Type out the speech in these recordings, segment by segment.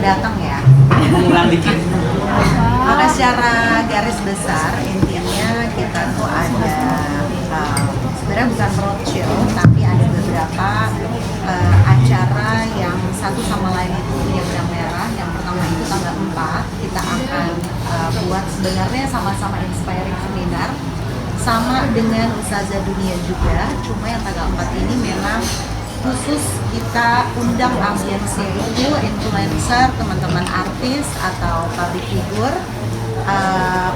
datang ya. Ulang dikit. Maka secara garis besar intinya kita tuh ada sebenarnya bukan roadshow tapi ada beberapa acara yang satu sama lain itu punya benang merah. Yang pertama itu tanggal 4 kita akan buat sebenarnya sama-sama inspiring seminar sama dengan Ustazah Dunia juga, cuma yang tanggal 4 ini memang khusus kita undang audiensnya itu influencer, teman-teman artis atau public figure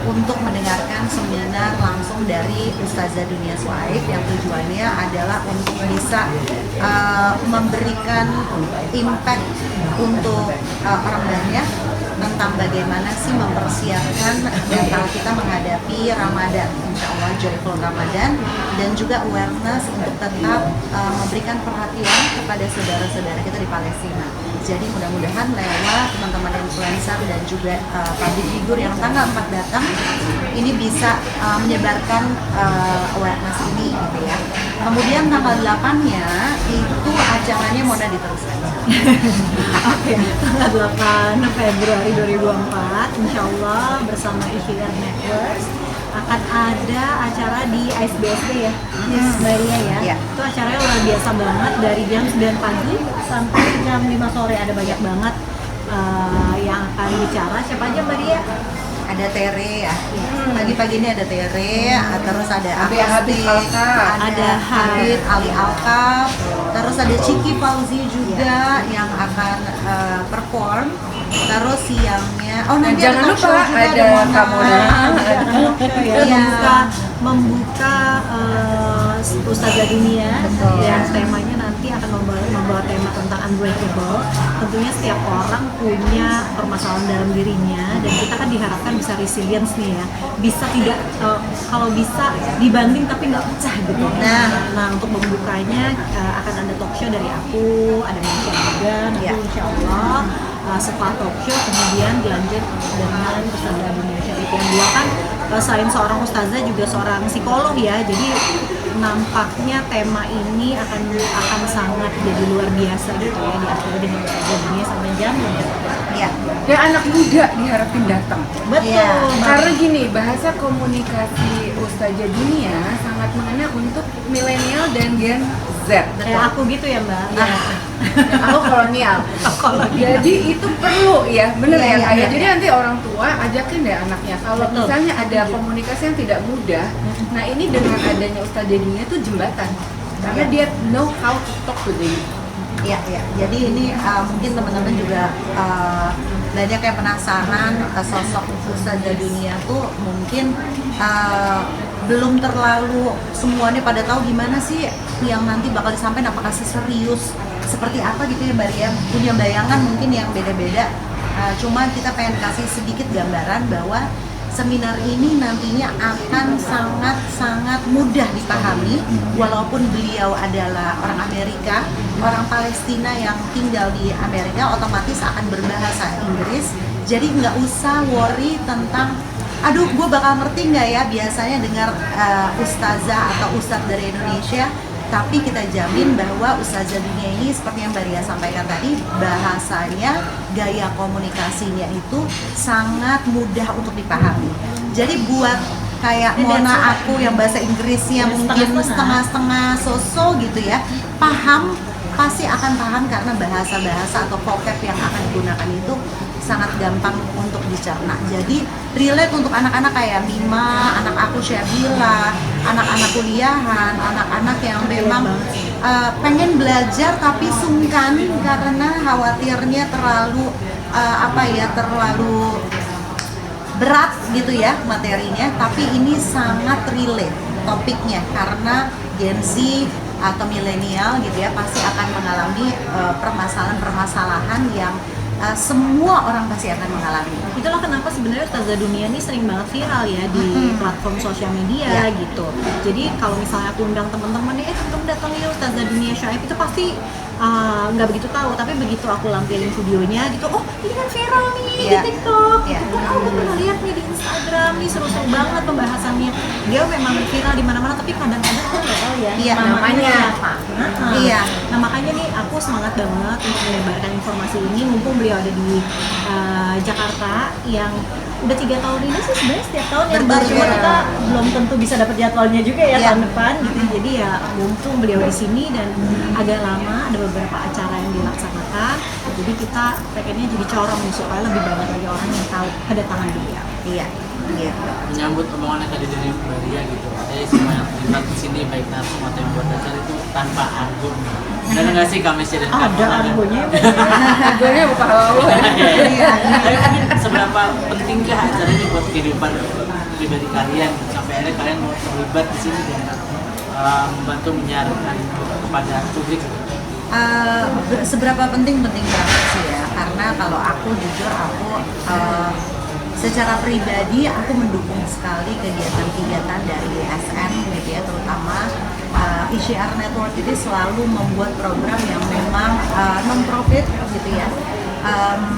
untuk mendengarkan seminar langsung dari Ustazah Dunia Swaib yang tujuannya adalah untuk bisa memberikan impact untuk orang banyak tentang bagaimana sih mempersiapkan mental kita menghadapi Ramadan, insya Allah joyful Ramadan, dan juga awareness untuk tetap memberikan perhatian kepada saudara-saudara kita di Palestina. Jadi mudah-mudahan lewat teman-teman influencer dan juga public figure yang tanggal 4 datang ini bisa menyebarkan awareness ini gitu ya. Kemudian tanggal 8-nya itu acaranya Mona diteruskan. Oke, tanggal 8 Februari 2024 insya Allah bersama Ikhtiar Networks akan ada acara di ISBSD ya, Mbak Ria ya. Yeah. Itu acaranya luar biasa banget dari jam 9 pagi sampai jam 5 sore, ada banyak banget yang akan bicara. Siapa aja Mbak Ria? Ada Tere ya, pagi-pagi ini ada Tere, terus ada Habib ada Habib Ali Alkaf, terus ada Ciki Fauzi juga yang akan perform. Terus siangnya, nanti jangan lupa ada Kamona yang membuka Ustazah Dunia. Betul. Yang temanya nanti akan membawa tema tentang unbreakable. Tentunya setiap orang punya permasalahan dalam dirinya dan kita kan diharapkan bisa resilience nih ya, bisa tidak kalau bisa dibanting tapi nggak pecah gitu. Nah untuk membukanya akan ada talk show dari aku, ada Mansha juga nanti insya Allah. Setelah talk show kemudian dilanjut dengan Ustazah Dunia Syarif yang dua kan selain seorang ustazah juga seorang psikolog ya, jadi nampaknya tema ini akan sangat jadi luar biasa gitu ya, diakhiri dengan Ustazah Dunia sampai jam 6. ya. Dan anak muda diharapin datang. Betul. Iya. Karena gini, bahasa komunikasi Ustazah Dunia sangat mengena untuk milenial dan Gen Z. Kayak aku gitu ya Mbak. Ya. Aku kolonial. Jadi itu perlu ya, bener Iya, ya iya, kayak. iya. Jadi nanti orang tua ajakin deh anaknya. Kalau Betul. misalnya ada komunikasi yang tidak mudah, nah ini dengan adanya Ustazah Dunia itu jembatan. Karena dia know how to talk to them. Ya. Jadi ini mungkin teman-teman juga banyak yang penasaran sosok Ustazah Dunia tuh mungkin belum terlalu semuanya pada tahu gimana sih yang nanti bakal disampaikan, apakah serius seperti apa gitu ya Mbak Ria, punya bayangan mungkin yang beda-beda. Cuma kita pengen kasih sedikit gambaran bahwa seminar ini nantinya akan sangat mudah dipahami walaupun beliau adalah orang Amerika, orang Palestina yang tinggal di Amerika otomatis akan berbahasa Inggris, jadi nggak usah worry tentang aduh gue bakal ngerti nggak ya biasanya dengar ustazah atau ustadz dari Indonesia. Tapi kita jamin bahwa Ustazah Dunia ini seperti yang Mbak Ria sampaikan tadi, bahasanya, gaya komunikasinya itu sangat mudah untuk dipahami. Jadi buat kayak Mona aku yang bahasa Inggrisnya mungkin setengah-setengah so-so gitu ya, pasti akan paham karena bahasa-bahasa atau vocab yang akan digunakan itu sangat gampang untuk dicerna. Jadi relate untuk anak-anak kayak Mima, anak aku Syabila, anak-anak kuliahan, anak-anak yang memang pengen belajar tapi sungkan karena khawatirnya terlalu terlalu berat gitu ya materinya. Tapi ini sangat relate topiknya karena Gen Z atau milenial gitu ya pasti akan mengalami permasalahan-permasalahan yang semua orang pasti akan mengalami. Itulah kenapa sebenarnya Ustazah Dunia ini sering banget viral ya di platform sosial media gitu. Jadi kalau misalnya aku undang teman-teman nih, teman-teman datang ya Ustazah Dunia Syarif, itu pasti nggak begitu tahu, tapi begitu aku lampilin videonya gitu, oh ini kan viral nih Iya. di TikTok, Iya. oh aku pernah lihat nih di Instagram nih, seru-seru banget pembahasannya. Dia memang viral di mana-mana, tapi kadang-kadang aku nggak tahu ya Iya, namanya namanya. siapa. Iya. Nah makanya nih aku semangat banget untuk menyebarkan informasi ini, mumpung beliau ada di Jakarta yang udah 3 tahun ini sih sebenarnya setiap tahun yang baru Betul. kita belum tentu bisa dapat jadwalnya juga ya Iya. tahun depan gitu. Jadi ya mumpung beliau di sini dan agak lama ada beberapa acara yang dilaksanakan. Jadi kita pengennya jadi corong nih supaya lebih banyak lagi orang yang tahu kedatangan beliau. Iya, gitu. Menyambut omongan yang tadi dari Mbak Ria gitu, katanya semua yang terlibat di sini baik narsum atau yang buat acara itu tanpa argo. Dan nggak sih kami sih dan Ada argonya. Gue buka hawa. Tapi seberapa pentingkah acara ini buat kehidupan pribadi kalian gitu, sampai akhirnya kalian mau terlibat di sini dan membantu menyiarkan kepada publik? Seberapa penting banget sih ya, karena kalau aku jujur secara pribadi aku mendukung sekali kegiatan-kegiatan dari ISN gitu ya, terutama ICR Network ini selalu membuat program yang memang non-profit gitu ya.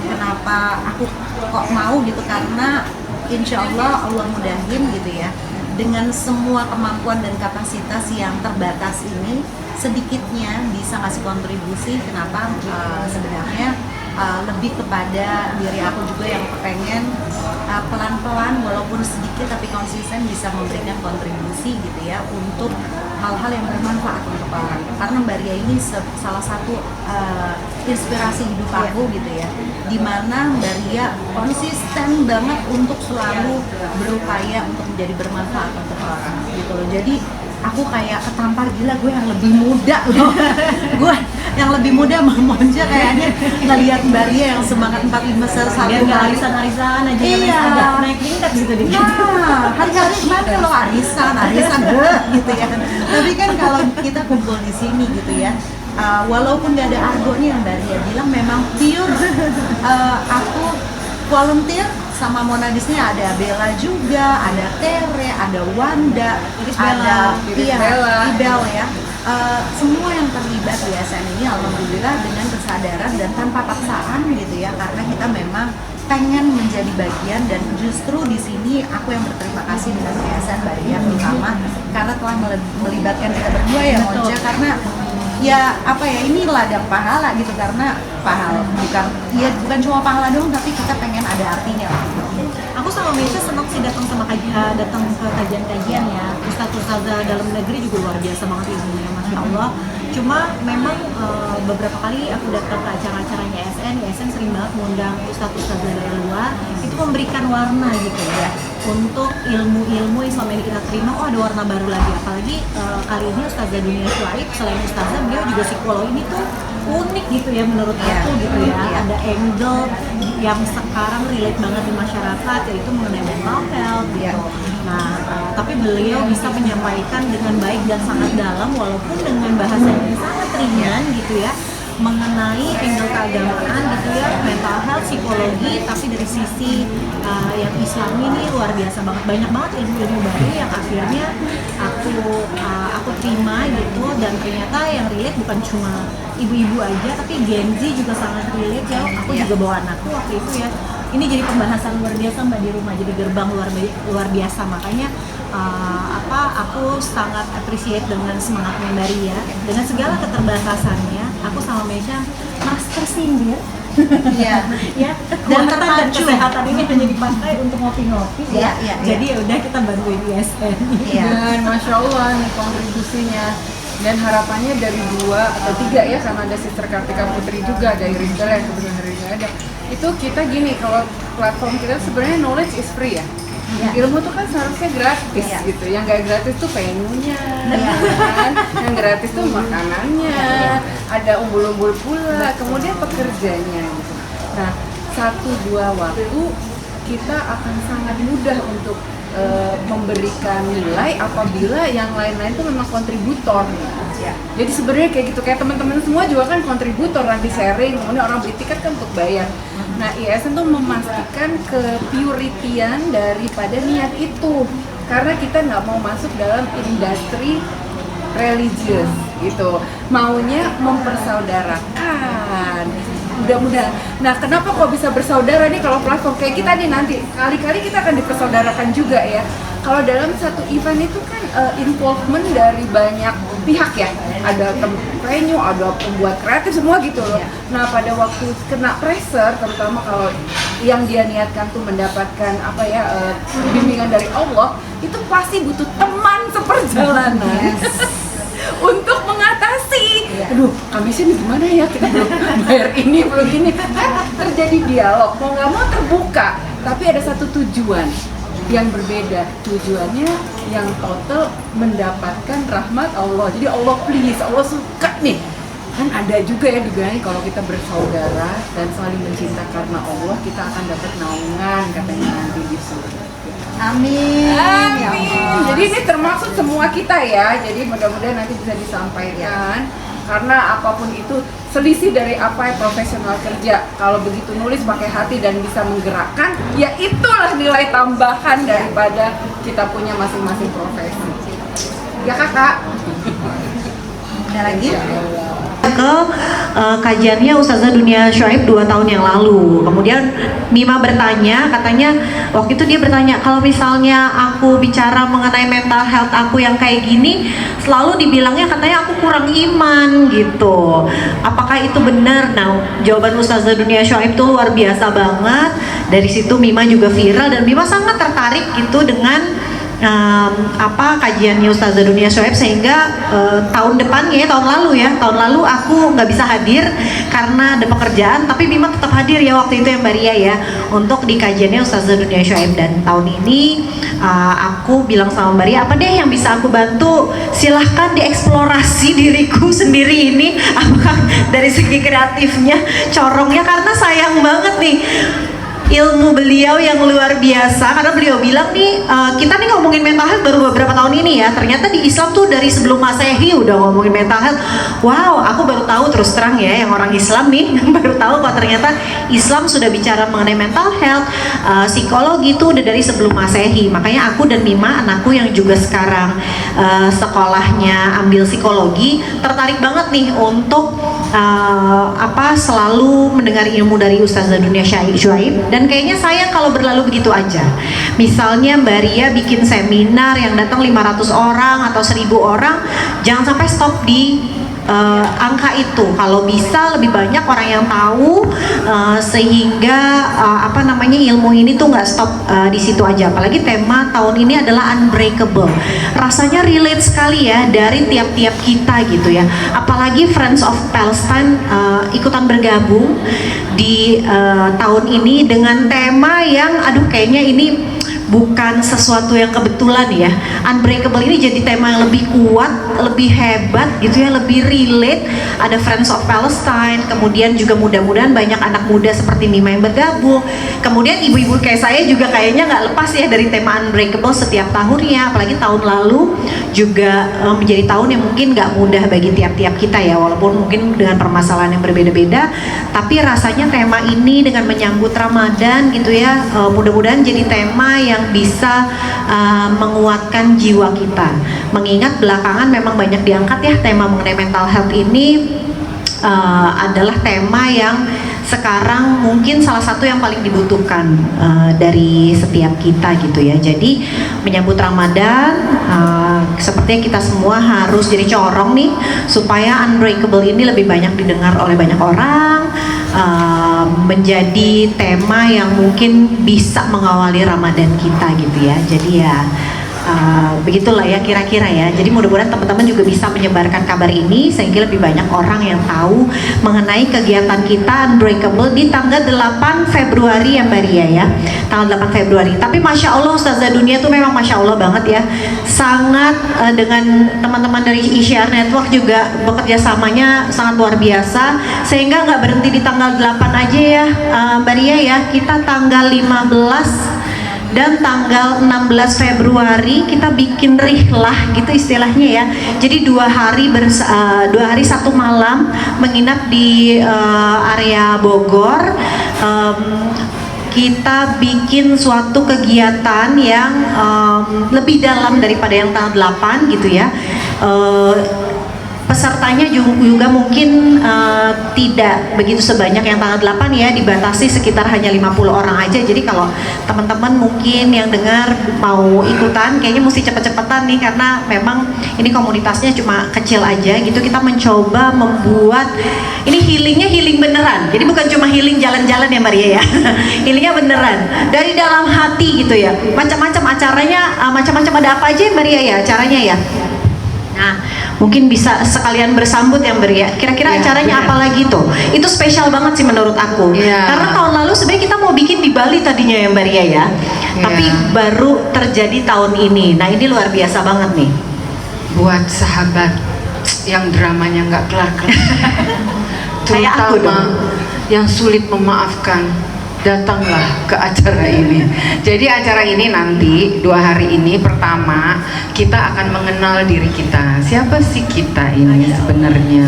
Kenapa aku kok mau gitu, karena insya Allah mudahin gitu ya, dengan semua kemampuan dan kapasitas yang terbatas ini sedikitnya bisa ngasih kontribusi. Kenapa sebenarnya lebih kepada diri aku juga yang pengen pelan-pelan walaupun sedikit tapi konsisten bisa memberikan kontribusi gitu ya untuk hal-hal yang bermanfaat untuk orang. Karena Mbak Ria ini salah satu inspirasi hidup aku gitu ya, dimana Mbak Ria konsisten banget untuk selalu berupaya untuk menjadi bermanfaat untuk orang gitu loh. Jadi aku kayak ketampar, gila gue yang lebih muda loh. Gue yang lebih muda Monja kayaknya ngelihat Mbak Ria yang semangat 45 selalu Biar nggak arisan-arisan aja, Iya. agak naik tingkat gitu dikit. Nah, hari-hari mana lo arisan gitu ya. Tapi kan kalau kita kumpul di sini gitu ya, walaupun nggak ada argo nih yang Mbak Ria bilang, memang pure aku volunteer sama Monadisnya, ada Bella juga, ada Tere, ada Wanda, Iris ada Bella. Ibel ya. Semua yang terlibat di SN ini alhamdulillah dengan kesadaran dan tanpa paksaan gitu ya, karena kita memang pengen menjadi bagian, dan justru di sini aku yang berterima kasih dengan yayasan Mbak Ria terutama karena telah melibatkan kita berdua ya Monja, karena ya apa ya, ini ladang pahala gitu, karena pahala bukan cuma pahala doang, tapi kita pengen ada artinya lah. Aku sama Mesya senang sih datang ke kajian-kajian ya. Ustazah dalam negeri juga luar biasa banget ilmunya, masya Allah. Cuma memang beberapa kali aku datang ke acara-acaranya ISN sering banget mengundang ustazah dari luar. Itu memberikan warna gitu ya untuk ilmu-ilmu Islam yang kita terima. Oh, ada warna baru lagi. Apalagi kali ini Ustazah Dunia Syuaib, selain ustazah, beliau juga psikolog. Ini tuh unik gitu ya menurut aku gitu ya. Ada angle yang sekarang relate banget di masyarakat, yaitu mengenai mental health gitu. Nah, tapi beliau bisa menyampaikan dengan baik dan sangat dalam, walaupun dengan bahasa yang sangat ringan gitu ya, mengenai angle keagamaan gitu ya, mental health, psikologi, tapi dari sisi yang Islami ini luar biasa banget. Banyak banget ilmu-ilmu baru yang akhirnya aku terima gitu, dan ternyata yang relate bukan cuma ibu-ibu aja, tapi Gen Z juga sangat relate ya. Aku juga bawa anakku waktu itu ya. Ini jadi pembahasan luar biasa Mbak di rumah, jadi gerbang luar biasa. Makanya aku sangat appreciate dengan semangatnya Mbak Ria, dengan segala keterbatasannya. Aku sama Mesya merasa tersindir. Iya. Ya, Dan dan terpacu. kesehatan ini hanya dipakai untuk ngopi-ngopi ya. Iya. Jadi ya udah kita bantuin ISN. Iya. Dan masya Allah nih kontribusinya, dan harapannya dari 2 atau 3 ya, karena ada Sister Kartika Putri juga, ada Iris Bella yang kebetulan hari ini ada. Itu kita gini, kalau platform kita sebenarnya knowledge is free ya. Ilmu tuh kan seharusnya gratis gitu. Yang gak gratis tuh venue-nya, kan? Yang gratis tuh makanannya, ada umbul-umbul pula, kemudian pekerjanya gitu. Nah, 1-2 waktu kita akan sangat mudah untuk memberikan nilai apabila yang lain-lain itu memang kontributor. Jadi sebenarnya kayak gitu, kayak teman-teman semua juga kan kontributor, nanti sharing, kemudian orang beli tiket kan untuk bayar. Nah, ISN tuh memastikan kepuritian daripada niat itu, karena kita nggak mau masuk dalam industri religius gitu, maunya mempersaudarakan. Mudah-mudahan. Nah, kenapa kok bisa bersaudara nih kalau platform kayak kita nih, nanti kali-kali kita akan dipersaudarakan juga ya. Kalau dalam satu event itu kan involvement dari banyak pihak ya, ada venue, ada pembuat kreatif, semua gitu loh. Nah, pada waktu kena pressure, terutama kalau yang dia niatkan tuh mendapatkan bimbingan dari Allah, itu pasti butuh teman seperjalanan. Untuk mengatasi, aduh kamisnya nih gimana ya, kita belum bayar ini, belum ini, kan terjadi dialog, mau nggak mau terbuka, tapi ada satu tujuan yang berbeda, tujuannya yang total mendapatkan rahmat Allah. Jadi Allah please, Allah suka nih. Kan ada juga ya dugaan kalau kita bersaudara dan saling mencinta karena Allah, kita akan dapat naungan katanya nanti di surga. Amin. Ya Allah. Jadi ini termasuk semua kita ya. Jadi mudah-mudahan nanti bisa disampaikan. Karena apapun itu selisih dari apa yang profesional kerja. Kalau begitu nulis pakai hati dan bisa menggerakkan, ya itulah nilai tambahan daripada kita punya masing-masing profesi. Ya kakak. Ada lagi? Ke kajiannya Ustazah Dunia Shuaib 2 tahun yang lalu. Kemudian Mima bertanya, katanya waktu itu dia bertanya, kalau misalnya aku bicara mengenai mental health aku yang kayak gini, selalu dibilangnya katanya aku kurang iman gitu. Apakah itu benar? Nah, jawaban Ustazah Dunia Shuaib itu luar biasa banget. Dari situ Mima juga viral dan Mima sangat tertarik gitu dengan kajiannya Ustazah Dunia Shuaib, sehingga tahun depannya, tahun lalu aku nggak bisa hadir karena ada pekerjaan, tapi Mima tetap hadir ya waktu itu ya Mbak Ria ya, untuk di kajiannya Ustazah Dunia Shuaib. Dan tahun ini aku bilang sama Mbak Ria, apa deh yang bisa aku bantu, silahkan dieksplorasi diriku sendiri ini, apakah dari segi kreatifnya, corongnya, karena sayang banget nih ilmu beliau yang luar biasa, karena beliau bilang nih, kita nih ngomongin mental health baru beberapa tahun ini ya, ternyata di Islam tuh dari sebelum Masehi udah ngomongin mental health. Wow, aku baru tahu terus terang ya, yang orang Islam nih baru tahu kalau ternyata Islam sudah bicara mengenai mental health, psikologi itu udah dari sebelum Masehi. Makanya aku dan Mima, anakku yang juga sekarang sekolahnya ambil psikologi, tertarik banget nih untuk selalu mendengar ilmu dari Ustazah Dunia Shuaib. Dan kayaknya sayang kalau berlalu begitu aja. Misalnya Mbak Ria bikin seminar yang datang 500 orang atau 1000 orang, jangan sampai stop di angka itu. Kalau bisa lebih banyak orang yang tahu, sehingga ilmu ini tuh nggak stop di situ aja. Apalagi tema tahun ini adalah unbreakable. Rasanya relate sekali ya dari tiap-tiap kita gitu ya. Apalagi Friends of Palestine ikutan bergabung di tahun ini dengan tema yang kayaknya ini bukan sesuatu yang kebetulan ya. Unbreakable ini jadi tema yang lebih kuat, lebih hebat gitu ya, lebih relate. Ada Friends of Palestine, kemudian juga mudah-mudahan banyak anak muda seperti Mima yang bergabung. Kemudian ibu-ibu kayak saya juga kayaknya nggak lepas ya dari tema Unbreakable setiap tahunnya. Apalagi tahun lalu juga menjadi tahun yang mungkin nggak mudah bagi tiap-tiap kita ya, walaupun mungkin dengan permasalahan yang berbeda-beda. Tapi rasanya tema ini dengan menyambut Ramadan gitu ya, mudah-mudahan jadi tema yang bisa menguatkan jiwa kita. Mengingat belakangan memang banyak diangkat ya tema mengenai mental health ini, adalah tema yang sekarang mungkin salah satu yang paling dibutuhkan dari setiap kita gitu ya. Jadi menyambut Ramadan, sepertinya kita semua harus jadi corong nih supaya Unbreakable ini lebih banyak didengar oleh banyak orang, menjadi tema yang mungkin bisa mengawali Ramadan kita gitu ya. Jadi ya begitulah ya kira-kira ya. Jadi mudah-mudahan teman-teman juga bisa menyebarkan kabar ini sehingga lebih banyak orang yang tahu mengenai kegiatan kita Unbreakable di tanggal 8 Februari ya Mbak Ria ya, tanggal 8 Februari. Tapi Masya Allah Ustazah Dunia tuh memang Masya Allah banget ya, sangat dengan teman-teman dari eShare Network juga bekerja samanya sangat luar biasa, sehingga nggak berhenti di tanggal 8 aja ya Mbak Ria ya. Kita tanggal 15 dan tanggal 16 Februari kita bikin rihlah gitu istilahnya ya. Jadi 2 hari 1 malam menginap di area Bogor. Kita bikin suatu kegiatan yang lebih dalam daripada yang tanggal 8 gitu ya. Pesertanya juga mungkin tidak begitu sebanyak yang tanggal 8 ya, dibatasi sekitar hanya 50 orang aja. Jadi kalau teman-teman mungkin yang dengar mau ikutan, kayaknya mesti cepet-cepetan nih, karena memang ini komunitasnya cuma kecil aja gitu. Kita mencoba membuat ini healingnya healing beneran, jadi bukan cuma healing jalan-jalan ya Maria ya. Healingnya beneran dari dalam hati gitu ya. Macam-macam acaranya, macam-macam ada apa aja ya Maria ya acaranya ya. Nah, mungkin bisa sekalian bersambut ya Mbak Ria. Kira-kira acaranya apa lagi tuh? Itu spesial banget sih menurut aku. Karena tahun lalu sebenarnya kita mau bikin di Bali tadinya ya Mbak Ria ya. Tapi baru terjadi tahun ini. Nah, ini luar biasa banget nih. Buat sahabat yang dramanya nggak kelar-kelar, Kayak aku terutama yang sulit memaafkan, datanglah ke acara ini. Jadi acara ini nanti 2 hari ini, pertama kita akan mengenal diri kita. Siapa sih kita ini sebenarnya?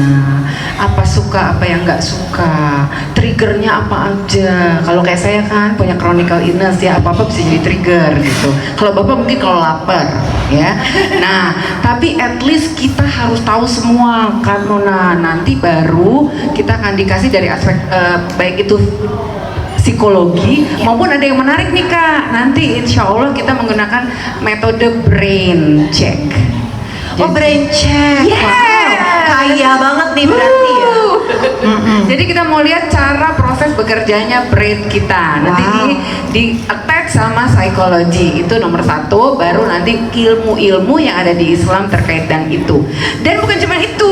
Apa suka, apa yang nggak suka? Triggernya apa aja? Kalau kayak saya kan punya chronicle illness ya, apa-apa bisa jadi trigger gitu. Kalau Bapak mungkin kalau lapar ya. Nah, tapi at least kita harus tahu semua karena nanti baru kita akan dikasih dari aspek baik itu psikologi maupun ada yang menarik nih Kak, nanti insya Allah kita menggunakan metode brain check. Oh, brain check. Wow, kaya banget nih berarti ya. Jadi kita mau lihat cara proses bekerjanya brain kita. Nanti di attach sama psikologi, itu nomor 1. Baru nanti ilmu-ilmu yang ada di Islam terkait dengan itu. Dan bukan cuma itu,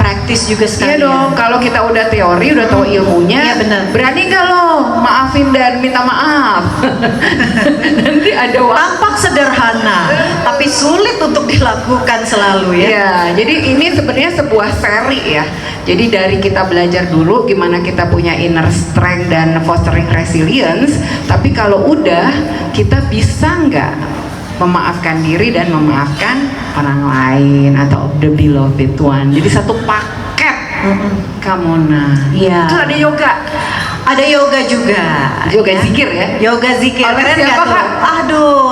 praktis juga sekali. Iya dong, kalau kita udah teori, udah tahu ilmunya, berani nggak lo maafin dan minta maaf? Nanti ada tampak sederhana, tapi sulit untuk dilakukan selalu ya. Iya, jadi ini sebenarnya sebuah seri ya. Jadi dari kita belajar dulu gimana kita punya inner strength dan fostering resilience, tapi kalau udah, kita bisa nggak memaafkan diri dan memaafkan orang lain atau the beloved one. Jadi satu paket. Kamona. Iya. Terus ada yoga. Ada yoga juga. Yoga zikir ya? Yoga zikir. Oleh Keren siapa, nggak tuh? Kak? Aduh.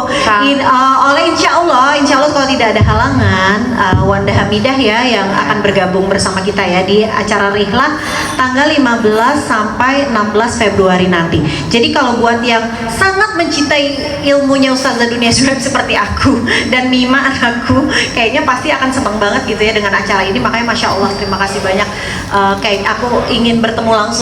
Oleh insya Allah kalau tidak ada halangan, Wanda Hamidah ya yang akan bergabung bersama kita ya di acara Rihlah tanggal 15 sampai 16 Februari nanti. Jadi kalau buat yang sangat mencintai ilmunya Ustazah Dunia Syaib seperti aku dan Mima anakku, kayaknya pasti akan senang banget gitu ya dengan acara ini. Makanya Masya Allah, terima kasih banyak. Kayak aku ingin bertemu langsung